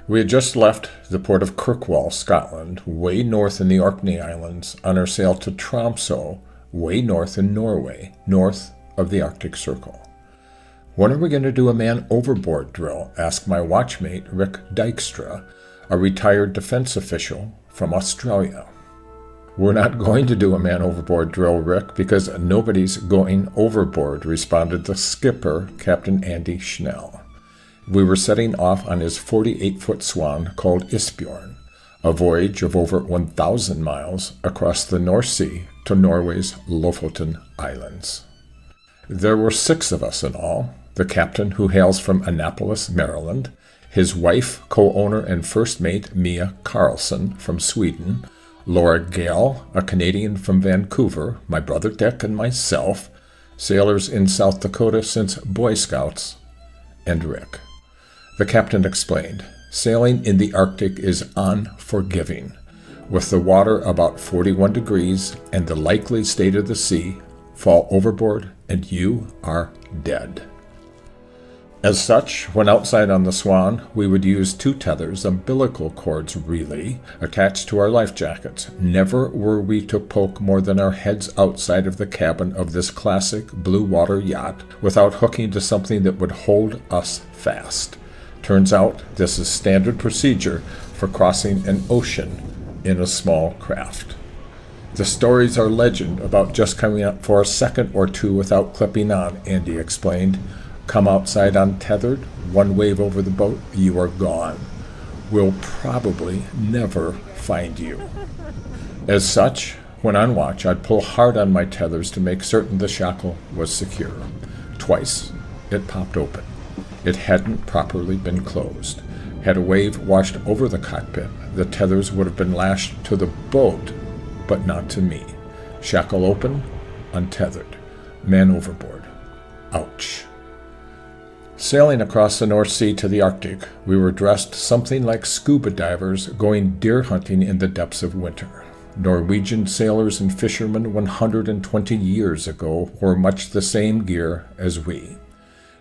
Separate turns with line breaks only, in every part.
We had just left the port of Kirkwall, Scotland, way north in the Orkney Islands, on our sail to Tromsø, way north in Norway, north of the Arctic Circle. "When are we going to do a man overboard drill?" asked my watchmate, Rick Dykstra, a retired defense official from Australia. "We're not going to do a man overboard drill, Rick, because nobody's going overboard," responded the skipper, Captain Andy Schnell. We were setting off on his 48-foot swan called Isbjorn, a voyage of over 1,000 miles across the North Sea to Norway's Lofoten Islands. There were 6 of us in all: the captain, who hails from Annapolis, Maryland, his wife, co-owner and first mate Mia Carlson from Sweden, Laura Gale, a Canadian from Vancouver, my brother Dick, and myself, sailors in South Dakota since Boy Scouts, and Rick. The captain explained, "Sailing in the Arctic is unforgiving. With the water about 41 degrees and the likely state of the sea, fall overboard and you are dead." As such, when outside on the Swan, we would use 2 tethers, umbilical cords really, attached to our life jackets. Never were we to poke more than our heads outside of the cabin of this classic blue water yacht without hooking to something that would hold us fast. Turns out this is standard procedure for crossing an ocean in a small craft. "The stories are legend about just coming up for a second or 2 without clipping on," Andy explained. "Come outside untethered, 1 wave over the boat, you are gone. We'll probably never find you." As such, when on watch, I'd pull hard on my tethers to make certain the shackle was secure. Twice it popped open. It hadn't properly been closed. Had a wave washed over the cockpit, the tethers would have been lashed to the boat, but not to me. Shackle open, untethered. Man overboard. Ouch. Sailing across the North Sea to the Arctic, we were dressed something like scuba divers going deer hunting in the depths of winter. Norwegian sailors and fishermen 120 years ago wore much the same gear as we.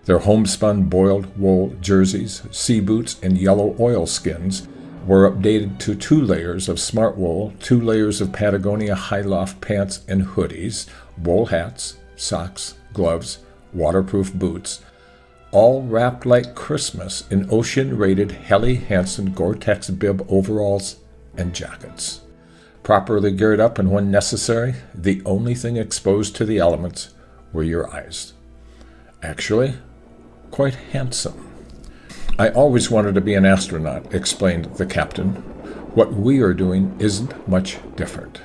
Their homespun boiled wool jerseys, sea boots, and yellow oilskins were updated to 2 layers of smart wool, 2 layers of Patagonia high-loft pants and hoodies, wool hats, socks, gloves, waterproof boots, all wrapped like Christmas in ocean-rated Helly Hansen Gore-Tex bib overalls and jackets. Properly geared up, and when necessary, the only thing exposed to the elements were your eyes. Actually, quite handsome. "I always wanted to be an astronaut," explained the captain. "What we are doing isn't much different.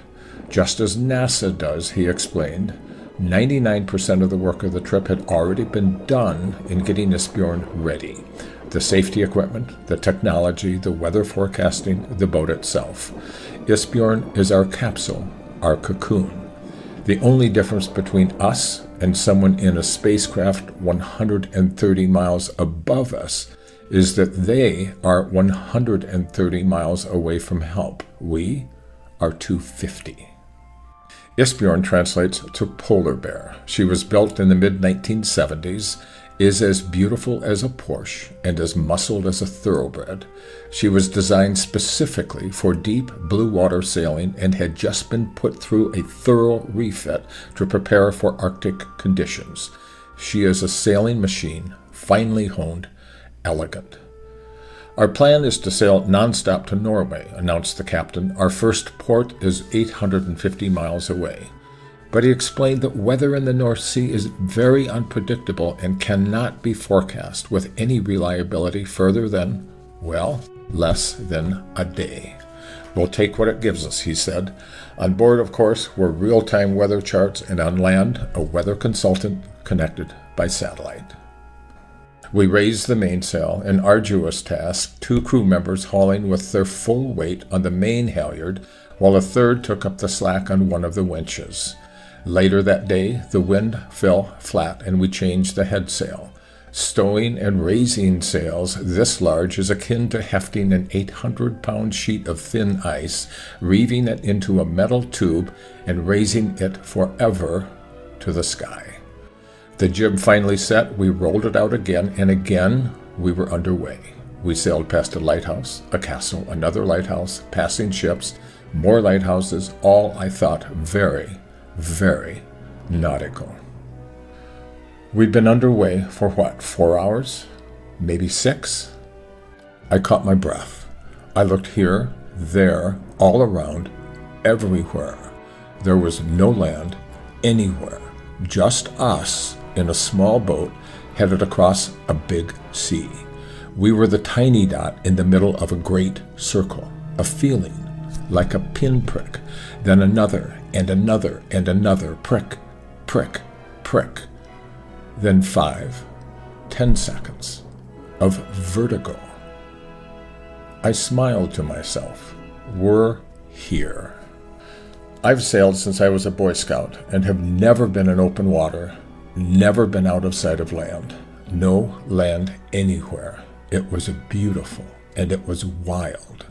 Just as NASA does," he explained. 99% of the work of the trip had already been done in getting Isbjorn ready. The safety equipment, the technology, the weather forecasting, the boat itself. Isbjorn is our capsule, our cocoon. The only difference between us and someone in a spacecraft 130 miles above us is that they are 130 miles away from help. We are 250. Isbjorn translates to polar bear. She was built in the mid-1970s, is as beautiful as a Porsche, and as muscled as a thoroughbred. She was designed specifically for deep blue water sailing and had just been put through a thorough refit to prepare for Arctic conditions. She is a sailing machine, finely honed, elegant. "Our plan is to sail nonstop to Norway," announced the captain. "Our first port is 850 miles away." But he explained that weather in the North Sea is very unpredictable and cannot be forecast with any reliability further than, well, less than a day. "We'll take what it gives us," he said. On board, of course, were real-time weather charts, and on land, a weather consultant connected by satellite. We raised the mainsail, an arduous task, 2 crew members hauling with their full weight on the main halyard, while a third took up the slack on one of the winches. Later that day, the wind fell flat and we changed the headsail. Stowing and raising sails this large is akin to hefting an 800-pound sheet of thin ice, reeving it into a metal tube, and raising it forever to the sky. The jib finally set, we rolled it out again, and again we were underway. We sailed past a lighthouse, a castle, another lighthouse, passing ships, more lighthouses, all, I thought, very, very nautical. We'd been underway for what, 4 hours? Maybe 6? I caught my breath. I looked here, there, all around, everywhere. There was no land anywhere, just us in a small boat headed across a big sea. We were the tiny dot in the middle of a great circle, a feeling like a pinprick, then another and another and another prick, prick, prick, then 5, 10 seconds of vertigo. I smiled to myself. We're here. I've sailed since I was a Boy Scout and have never been in open water, never been out of sight of land. No land anywhere. It was beautiful and it was wild.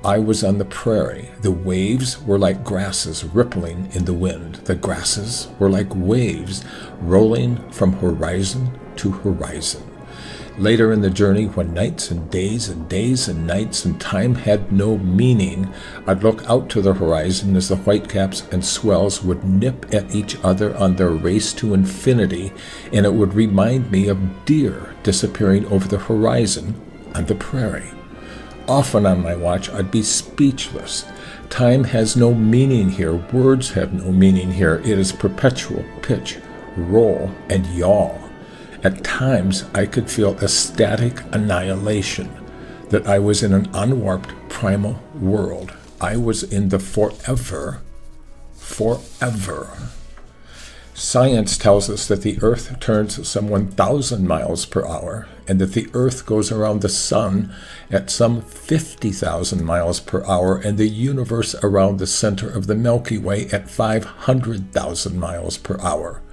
I was on the prairie. The waves were like grasses rippling in the wind. The grasses were like waves rolling from horizon to horizon. Later in the journey, when nights and days and days and nights and time had no meaning, I'd look out to the horizon as the whitecaps and swells would nip at each other on their race to infinity, and it would remind me of deer disappearing over the horizon on the prairie. Often on my watch, I'd be speechless. Time has no meaning here. Words have no meaning here. It is perpetual pitch, roll, and yaw. At times, I could feel ecstatic annihilation, that I was in an unwarped primal world. I was in the forever. Science tells us that the Earth turns some 1,000 miles per hour, and that the Earth goes around the Sun at some 50,000 miles per hour, and the universe around the center of the Milky Way at 500,000 miles per hour.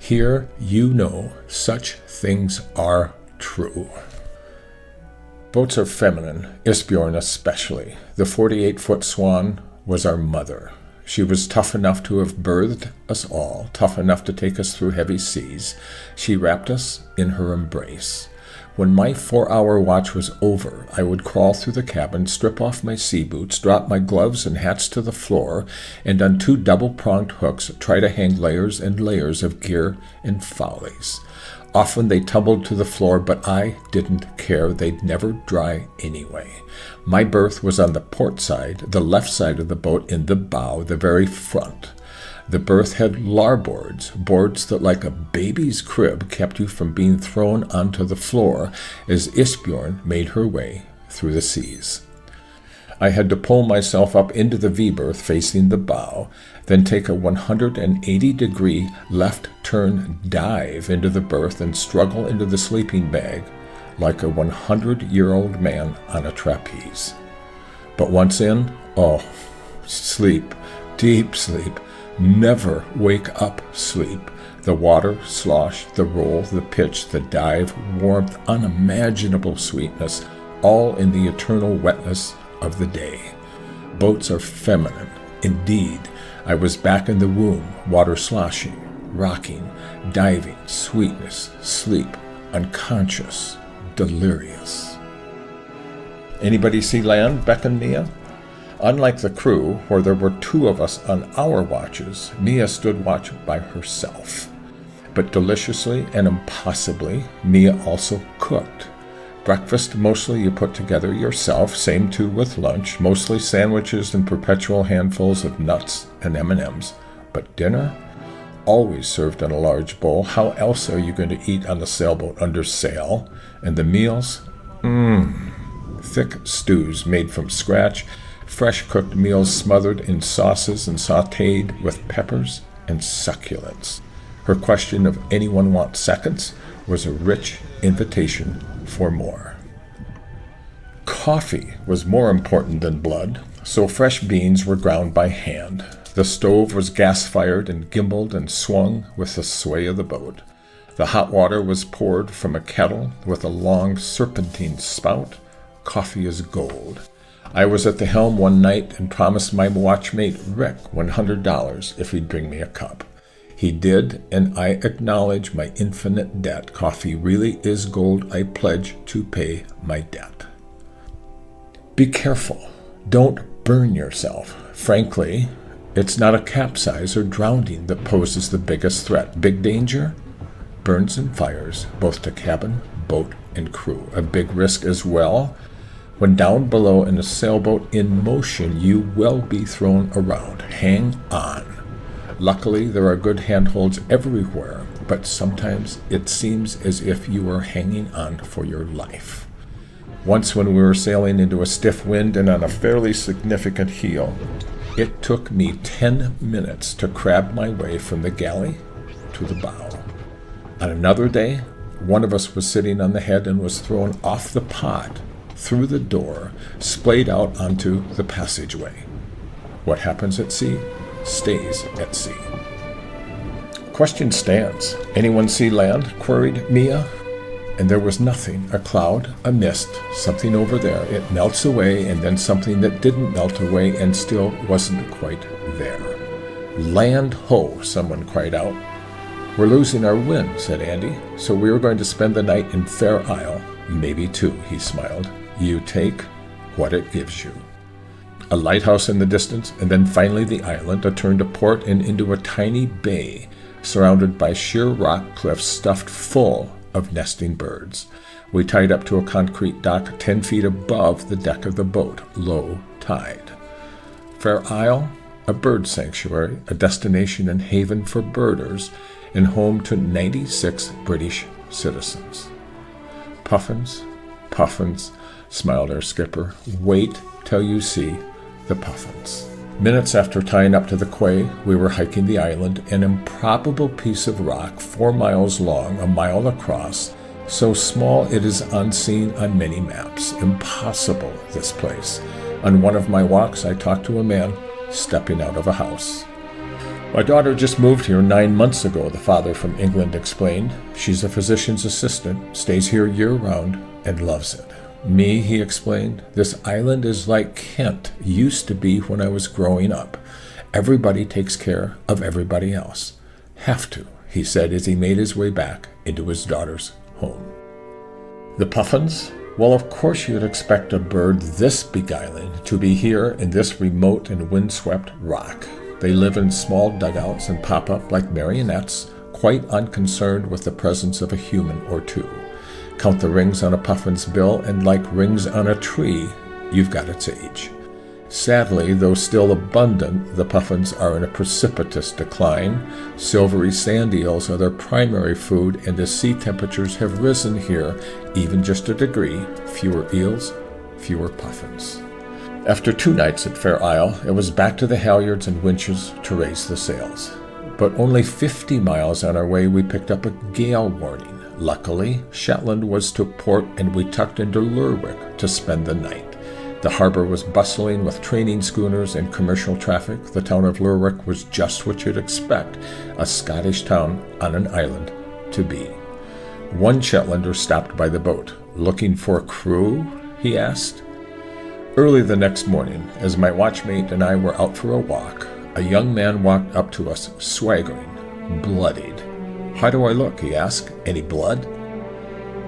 Here, you know, such things are true. Boats are feminine, Isbjorn especially. The 48-foot Swan was our mother. She was tough enough to have birthed us all, tough enough to take us through heavy seas. She wrapped us in her embrace. When my 4-hour watch was over, I would crawl through the cabin, strip off my sea boots, drop my gloves and hats to the floor, and on 2 double-pronged hooks try to hang layers and layers of gear and follies. Often they tumbled to the floor, but I didn't care. They'd never dry anyway. My berth was on the port side, the left side of the boat in the bow, the very front. The berth had larboards, boards that like a baby's crib kept you from being thrown onto the floor as Isbjorn made her way through the seas. I had to pull myself up into the V-berth facing the bow, then take a 180-degree left turn dive into the berth and struggle into the sleeping bag like a 100-year-old man on a trapeze. But once in, sleep, deep sleep. Never wake up sleep. The water, slosh, the roll, the pitch, the dive, warmth, unimaginable sweetness, all in the eternal wetness of the day. Boats are feminine. Indeed, I was back in the womb, water sloshing, rocking, diving, sweetness, sleep, unconscious, delirious. Anybody see land? beckoned Mia. Unlike the crew, where there were 2 of us on our watches, Mia stood watch by herself. But deliciously and impossibly, Mia also cooked. Breakfast mostly you put together yourself, same too with lunch, mostly sandwiches and perpetual handfuls of nuts and M&Ms. But dinner? Always served in a large bowl. How else are you going to eat on the sailboat under sail? And the meals? Thick stews made from scratch, fresh cooked meals smothered in sauces and sautéed with peppers and succulents. Her question of anyone want seconds was a rich invitation for more. Coffee was more important than blood, so fresh beans were ground by hand. The stove was gas-fired and gimbaled and swung with the sway of the boat. The hot water was poured from a kettle with a long serpentine spout. Coffee is gold. I was at the helm one night and promised my watchmate Rick $100 if he'd bring me a cup. He did, and I acknowledge my infinite debt. Coffee really is gold. I pledge to pay my debt. Be careful. Don't burn yourself. Frankly, it's not a capsize or drowning that poses the biggest threat. Big danger? Burns and fires, both to cabin, boat, and crew. A big risk as well. When down below in a sailboat in motion, you will be thrown around. Hang on. Luckily, there are good handholds everywhere, but sometimes it seems as if you are hanging on for your life. Once when we were sailing into a stiff wind and on a fairly significant heel, it took me 10 minutes to crab my way from the galley to the bow. On another day, one of us was sitting on the head and was thrown off the pod, through the door, splayed out onto the passageway. What happens at sea stays at sea. Question stands. Anyone see land? Queried Mia. And there was nothing. A cloud, a mist, something over there. It melts away, and then something that didn't melt away and still wasn't quite there. Land ho, someone cried out. We're losing our wind, said Andy, so we were going to spend the night in Fair Isle. Maybe two, he smiled. You take what it gives you. A lighthouse in the distance, and then finally the island, a turn to port and into a tiny bay surrounded by sheer rock cliffs stuffed full of nesting birds. We tied up to a concrete dock 10 feet above the deck of the boat, low tide. Fair Isle, a bird sanctuary, a destination and haven for birders, and home to 96 British citizens. Puffins, puffins, smiled our skipper. Wait till you see the puffins. Minutes after tying up to the quay, we were hiking the island, an improbable piece of rock 4 miles long, a mile across, so small it is unseen on many maps. Impossible, this place. On one of my walks, I talked to a man stepping out of a house. My daughter just moved here 9 months ago, the father from England explained. She's a physician's assistant, stays here year-round, and loves it. Me, he explained, this island is like Kent used to be when I was growing up. Everybody takes care of everybody else. Have to, he said as he made his way back into his daughter's home. The puffins? Well, of course you'd expect a bird this beguiling to be here in this remote and windswept rock. They live in small dugouts and pop up like marionettes, quite unconcerned with the presence of a human or two. Count the rings on a puffin's bill, and like rings on a tree, you've got its age. Sadly, though still abundant, the puffins are in a precipitous decline. Silvery sand eels are their primary food, and as sea temperatures have risen here, even just a degree, fewer eels, fewer puffins. After 2 nights at Fair Isle, it was back to the halyards and winches to raise the sails. But only 50 miles on our way, we picked up a gale warning. Luckily, Shetland was to port, and we tucked into Lerwick to spend the night. The harbor was bustling with training schooners and commercial traffic. The town of Lerwick was just what you'd expect a Scottish town on an island to be. One Shetlander stopped by the boat. Looking for a crew? He asked. Early the next morning, as my watchmate and I were out for a walk, a young man walked up to us, swaggering, bloodied. How do I look? He asked. Any blood?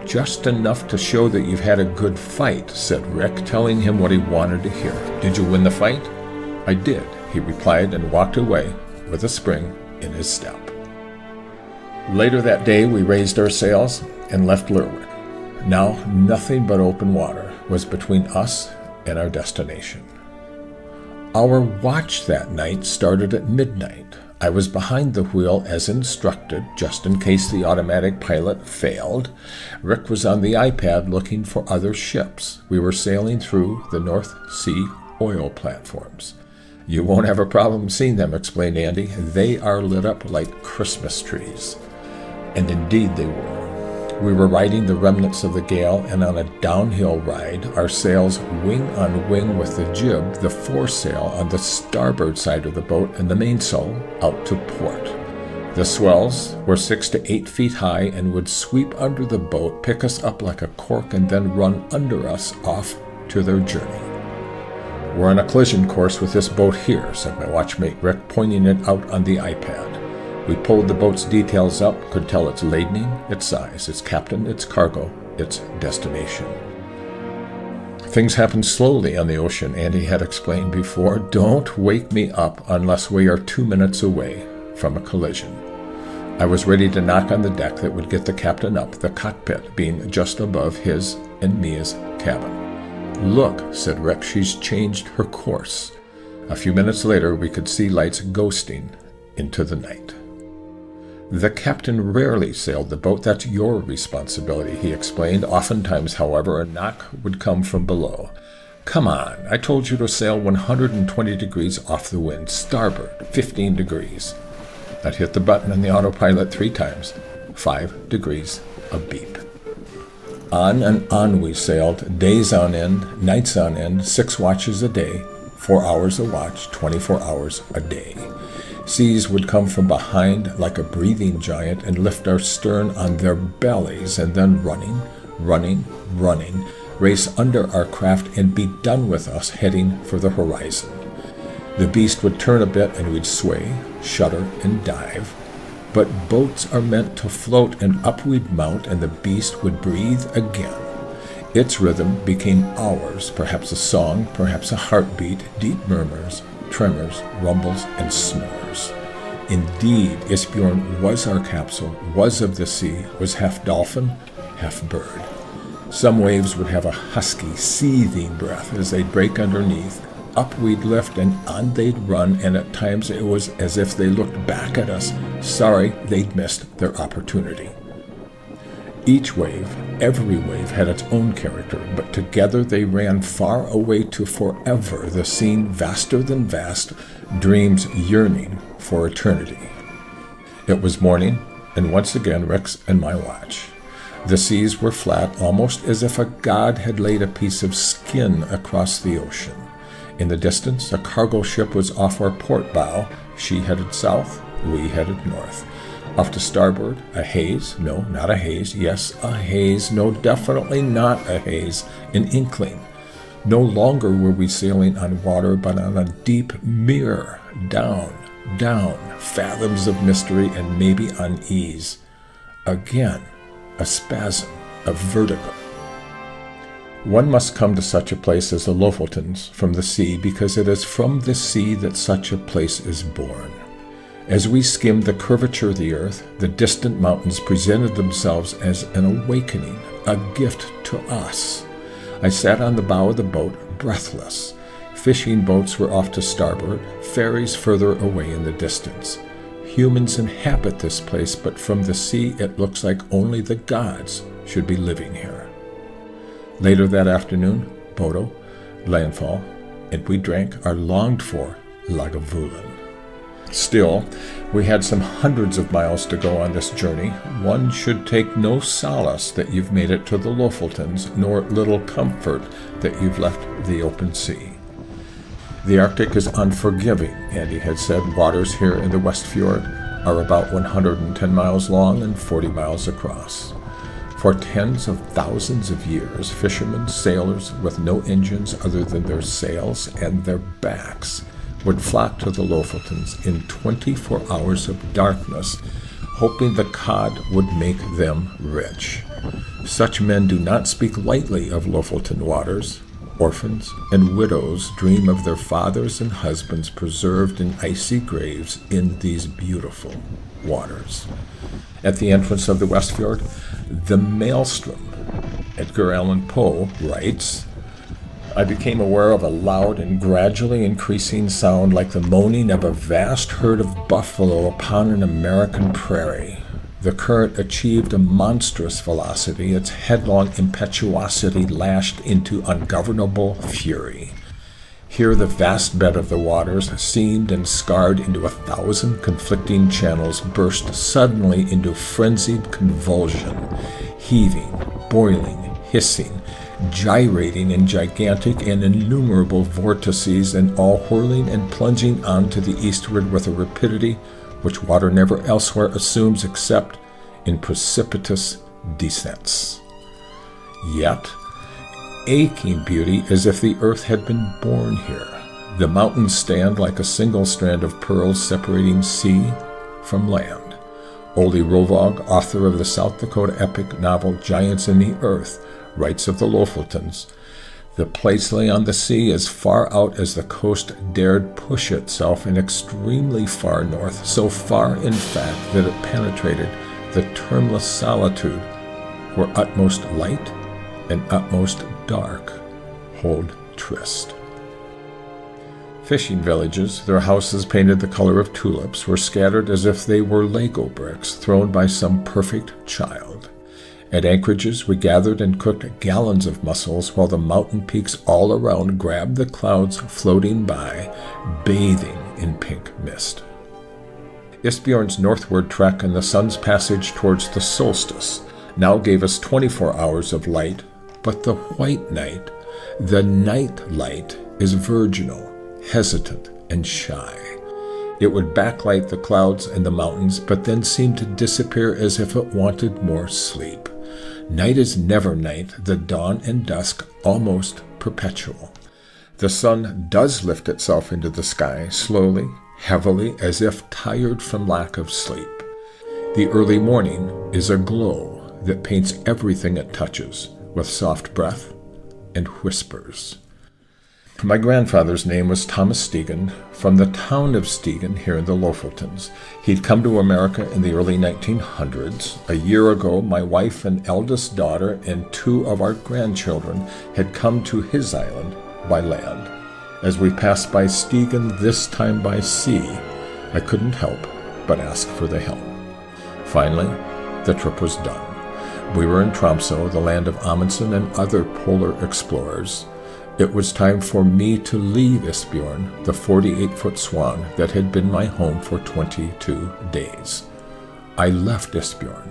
Just enough to show that you've had a good fight, said Rick, telling him what he wanted to hear. Did you win the fight? I did, he replied, and walked away with a spring in his step. Later that day, we raised our sails and left Lerwick. Now, nothing but open water was between us and our destination. Our watch that night started at midnight. I was behind the wheel as instructed, just in case the automatic pilot failed. Rick was on the iPad looking for other ships. We were sailing through the North Sea oil platforms. You won't have a problem seeing them, explained Andy. They are lit up like Christmas trees. And indeed they were. We were riding the remnants of the gale, and on a downhill ride, our sails wing on wing with the jib, the foresail on the starboard side of the boat, and the mainsail out to port. The swells were 6 to 8 feet high and would sweep under the boat, pick us up like a cork, and then run under us off to their journey. We're on a collision course with this boat here, said my watchmate Rick, pointing it out on the iPad. We pulled the boat's details up, could tell its ladening, its size, its captain, its cargo, its destination. Things happen slowly on the ocean, Andy had explained before. Don't wake me up unless we are 2 minutes away from a collision. I was ready to knock on the deck that would get the captain up, the cockpit being just above his and Mia's cabin. "Look," said Rick, "she's changed her course." A few minutes later, we could see lights ghosting into the night. "The captain rarely sailed the boat. That's your responsibility," he explained. Oftentimes, however, a knock would come from below. "Come on, I told you to sail 120 degrees off the wind, starboard, 15 degrees. I'd hit the button on the autopilot 3 times. 5 degrees, a beep. On and on we sailed, days on end, nights on end, 6 watches a day, 4 hours a watch, 24 hours a day. Seas would come from behind like a breathing giant and lift our stern on their bellies, and then running, race under our craft and be done with us, heading for the horizon. The beast would turn a bit and we'd sway, shudder, and dive. But boats are meant to float, and up we'd mount, and the beast would breathe again. Its rhythm became ours, perhaps a song, perhaps a heartbeat, deep murmurs, tremors, rumbles, and snores. Indeed, Isbjorn was our capsule, was of the sea, was half dolphin, half bird. Some waves would have a husky, seething breath as they'd break underneath. Up we'd lift and on they'd run, and at times it was as if they looked back at us, sorry they'd missed their opportunity. Each wave, every wave, had its own character, but together they ran far away to forever, the scene vaster than vast, dreams yearning for eternity. It was morning, and once again Rick's and my watch. The seas were flat, almost as if a god had laid a piece of skin across the ocean. In the distance, a cargo ship was off our port bow. She headed south, we headed north. Off to starboard, a haze. No, not a haze. Yes, a haze. No, definitely not a haze. An inkling. No longer were we sailing on water, but on a deep mirror. Down, fathoms of mystery and maybe unease. Again, a spasm, a vertigo. One must come to such a place as the Lofotens from the sea, because it is from the sea that such a place is born. As we skimmed the curvature of the earth, the distant mountains presented themselves as an awakening, a gift to us. I sat on the bow of the boat, breathless. Fishing boats were off to starboard, ferries further away in the distance. Humans inhabit this place, but from the sea it looks like only the gods should be living here. Later that afternoon, Bodo, landfall, and we drank our longed-for Lagavulin. Still, we had some hundreds of miles to go on this journey. One should take no solace that you've made it to the Lofotens, nor little comfort that you've left the open sea. The Arctic is unforgiving, Andy had said. Waters here in the West Fjord are about 110 miles long and 40 miles across. For tens of thousands of years, fishermen, sailors with no engines other than their sails and their backs would flock to the Lofotens in 24 hours of darkness, hoping the cod would make them rich. Such men do not speak lightly of Lofoten waters. Orphans and widows dream of their fathers and husbands preserved in icy graves in these beautiful waters. At the entrance of the Westfjord, the maelstrom, Edgar Allan Poe writes, I became aware of a loud and gradually increasing sound like the moaning of a vast herd of buffalo upon an American prairie. The current achieved a monstrous velocity, its headlong impetuosity lashed into ungovernable fury. Here the vast bed of the waters, seamed and scarred into 1,000 conflicting channels, burst suddenly into frenzied convulsion, heaving, boiling, hissing, gyrating in gigantic and innumerable vortices, and all whirling and plunging on to the eastward with a rapidity which water never elsewhere assumes except in precipitous descents. Yet, aching beauty as if the earth had been born here. The mountains stand like a single strand of pearls separating sea from land. Ole Rovog, author of the South Dakota epic novel Giants in the Earth, writes of the Lofotens. The place lay on the sea as far out as the coast dared push itself and extremely far north, so far in fact that it penetrated the termless solitude where utmost light and utmost dark hold tryst. Fishing villages, their houses painted the color of tulips, were scattered as if they were Lego bricks thrown by some perfect child. At anchorages, we gathered and cooked gallons of mussels while the mountain peaks all around grabbed the clouds floating by, bathing in pink mist. Isbjorn's northward trek and the sun's passage towards the solstice now gave us 24 hours of light, but the white night, the night light, is virginal, hesitant, and shy. It would backlight the clouds and the mountains, but then seem to disappear as if it wanted more sleep. Night is never night, the dawn and dusk almost perpetual. The sun does lift itself into the sky, slowly, heavily, as if tired from lack of sleep. The early morning is a glow that paints everything it touches with soft breath and whispers. My grandfather's name was Thomas Stegen, from the town of Stegen here in the Lofotens. He'd come to America in the early 1900s. A year ago, my wife and eldest daughter and 2 of our grandchildren had come to his island by land. As we passed by Stegen, this time by sea, I couldn't help but ask for the helm. Finally, the trip was done. We were in Tromsø, the land of Amundsen and other polar explorers. It was time for me to leave Isbjorn, the 48-foot swan that had been my home for 22 days. I left Isbjorn,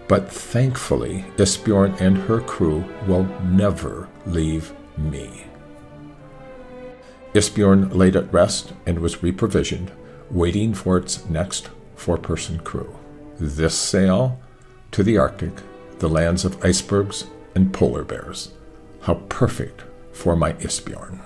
but thankfully Isbjorn and her crew will never leave me. Isbjorn laid at rest and was reprovisioned, waiting for its next 4-person crew. This sail to the Arctic, the lands of icebergs and polar bears. How perfect for my Isbjorn.